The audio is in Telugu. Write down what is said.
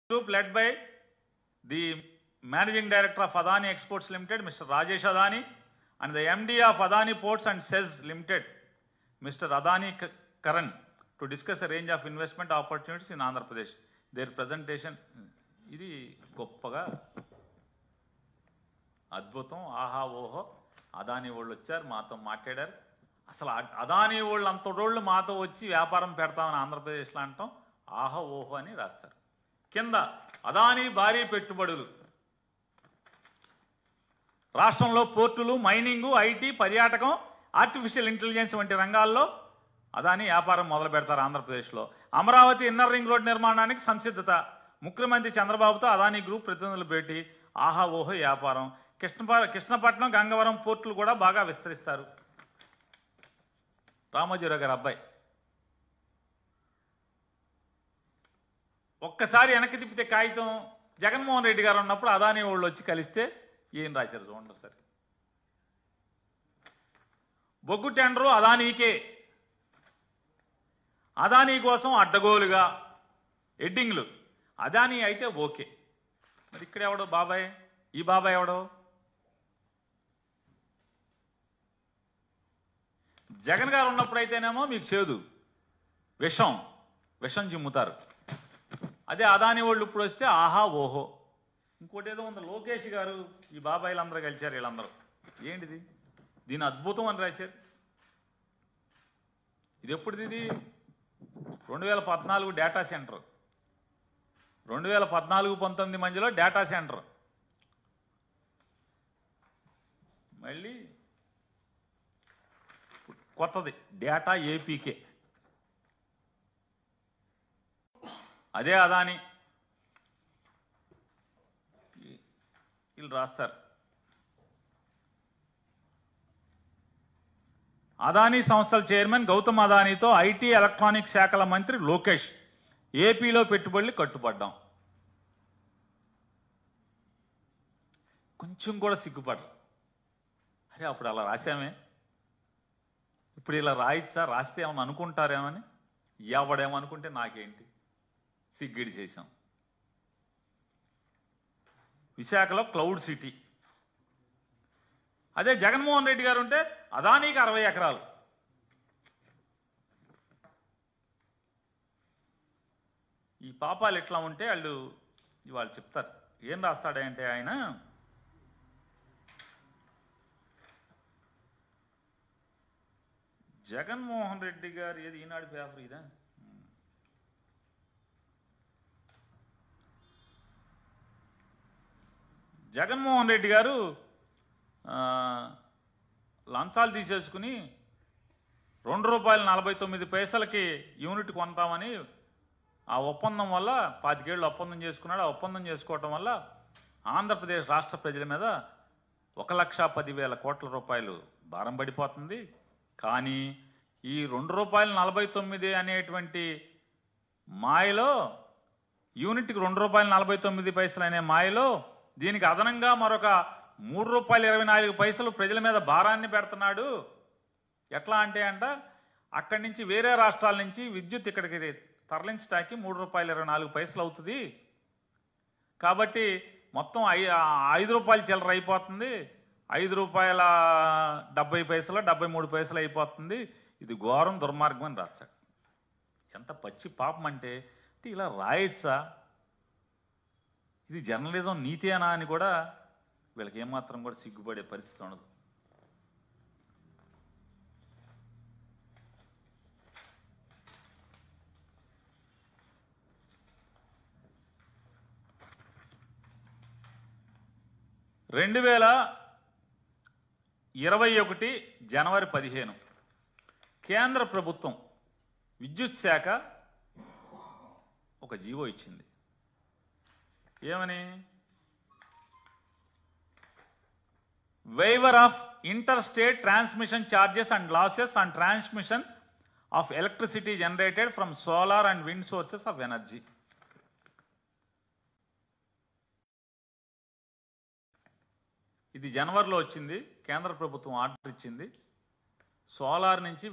Group led by the Managing Director of Adani Exports Limited, Mr. Rajesh Adani, and the MD of Adani Ports and SEZ Limited, Mr. Adani Karan, to discuss a range of investment opportunities in Andhra Pradesh. Their presentation, ఇది గొప్పగా అద్భుతం, ఆహా ఓహో, అదానీ వాళ్ళు వచ్చారు, మాతో మాట్లాడారు. అసలు అదానీ వాళ్ళు అంతటోళ్ళు మాతో వచ్చి వ్యాపారం పెడతామని ఆంధ్రప్రదేశ్లో అంటాం, ఆహా ఓహో అని రాస్తారు. కింద అదానీ భారీ పెట్టుబడులు, రాష్ట్రంలో పోర్టులు, మైనింగు, ఐటీ, పర్యాటకం, ఆర్టిఫిషియల్ ఇంటెలిజెన్స్ వంటి రంగాల్లో అదానీ వ్యాపారం మొదలు పెడతారు ఆంధ్రప్రదేశ్లో. అమరావతి ఇన్నర్ రింగ్ రోడ్ నిర్మాణానికి సంసిద్ధత, ముఖ్యమంత్రి చంద్రబాబుతో అదానీ గ్రూప్ ప్రతినిధులు భేటీ, ఆహా ఓహో వ్యాపారం. కృష్ణపట్నం, గంగవరం పోర్టులు కూడా బాగా విస్తరిస్తారు. రామోజీరావు గారి అబ్బాయి ఒక్కసారి వెనక్కి తిప్పితే కాగితం జగన్మోహన్ రెడ్డి గారు ఉన్నప్పుడు అదానీ వాళ్ళు వచ్చి కలిస్తే ఏం రాశారు చూడండి ఒకసారి. బొగ్గు టెండరు అదానీకే, అదానీ కోసం అడ్డగోలుగా ఎడ్డింగ్లు. అదానీ అయితే ఓకే, మరి ఇక్కడ ఎవడో బాబాయ్, ఈ బాబాయ్ ఎవడో? జగన్ గారు ఉన్నప్పుడు అయితేనేమో మీకు చేదు, విషం చిమ్ముతారు. అదే అదానీ వాళ్ళు ఇప్పుడు వస్తే ఆహా ఓహో. ఇంకోటి ఏదో ఉంది, లోకేష్ గారు, ఈ బాబాయిలు అందరూ కలిశారు, వీళ్ళందరూ ఏంటిది, దీని అద్భుతం అని రాశారు. ఇది ఎప్పుడుది? ఇది 2014 డేటా సెంటర్, 2014-19 మధ్యలో డేటా సెంటర్. మళ్ళీ కొత్తది డేటా ఏపీకే, అదే అదానీ. వీళ్ళు రాస్తారు, అదానీ సంస్థల చైర్మన్ గౌతమ్ అదానీతో ఐటీ ఎలక్ట్రానిక్స్ శాఖల మంత్రి లోకేష్ ఏపీలో పెట్టుబడులు కట్టుబడ్డాం. కొంచెం కూడా సిగ్గుపడరు. అరే అప్పుడు అలా రాశామే, ఇప్పుడు ఇలా రాయిచ్చా, రాస్తే ఏమని అనుకుంటారేమని. ఎవడేమనుకుంటే నాకేంటి, సిగ్గిడి చేశాం. విశాఖలో క్లౌడ్ సిటీ, అదే జగన్మోహన్ రెడ్డి గారు ఉంటే అదానీకి 60 ఎకరాలు. ఈ పాపాలు ఎట్లా ఉంటే వాళ్ళు చెప్తారు. ఏం రాస్తాడంటే ఆయన, జగన్మోహన్ రెడ్డి గారు, ఏది ఈనాడు పేపర్ ఇదా, జగన్మోహన్ రెడ్డి గారు లంచాలు తీసేసుకుని ₹2.49 యూనిట్ కొంటామని ఆ ఒప్పందం వల్ల 25 ఏళ్ళు ఒప్పందం చేసుకున్నాడు. ఆ ఒప్పందం చేసుకోవటం వల్ల ఆంధ్రప్రదేశ్ రాష్ట్ర ప్రజల మీద 1,10,000 కోట్ల రూపాయలు భారం పడిపోతుంది. కానీ ఈ ₹2.49 అనేటువంటి మాయలో, యూనిట్కి ₹2.49 అనే మాయలో, దీనికి అదనంగా మరొక ₹3.24 ప్రజల మీద భారాన్ని పెడుతున్నాడు. ఎట్లా అంటే అక్కడి నుంచి వేరే రాష్ట్రాల నుంచి విద్యుత్ ఇక్కడికి తరలించడానికి ₹3.24 అవుతుంది. కాబట్టి మొత్తం ₹5 చిల్లర అయిపోతుంది. ₹5.70 73 అయిపోతుంది. ఇది ఘోరం, దుర్మార్గం అని రాస్తాడు. ఎంత పచ్చి పాపం అంటే ఇలా రాయొచ్చా? ఇది జర్నలిజం నీతేనా అని కూడా వీళ్ళకి ఏమాత్రం కూడా సిగ్గుపడే పరిస్థితి ఉండదు. జనవరి 15 కేంద్ర ప్రభుత్వం విద్యుత్ శాఖ ఒక జీవో ఇచ్చింది. ఏమని? waiver of interstate transmission charges and losses on transmission of electricity generated from solar and wind sources of energy. ఇది జనవరిలో వచ్చింది, కేంద్ర ప్రభుత్వం ఆర్డర్ ఇచ్చింది. సోలార్ నుంచి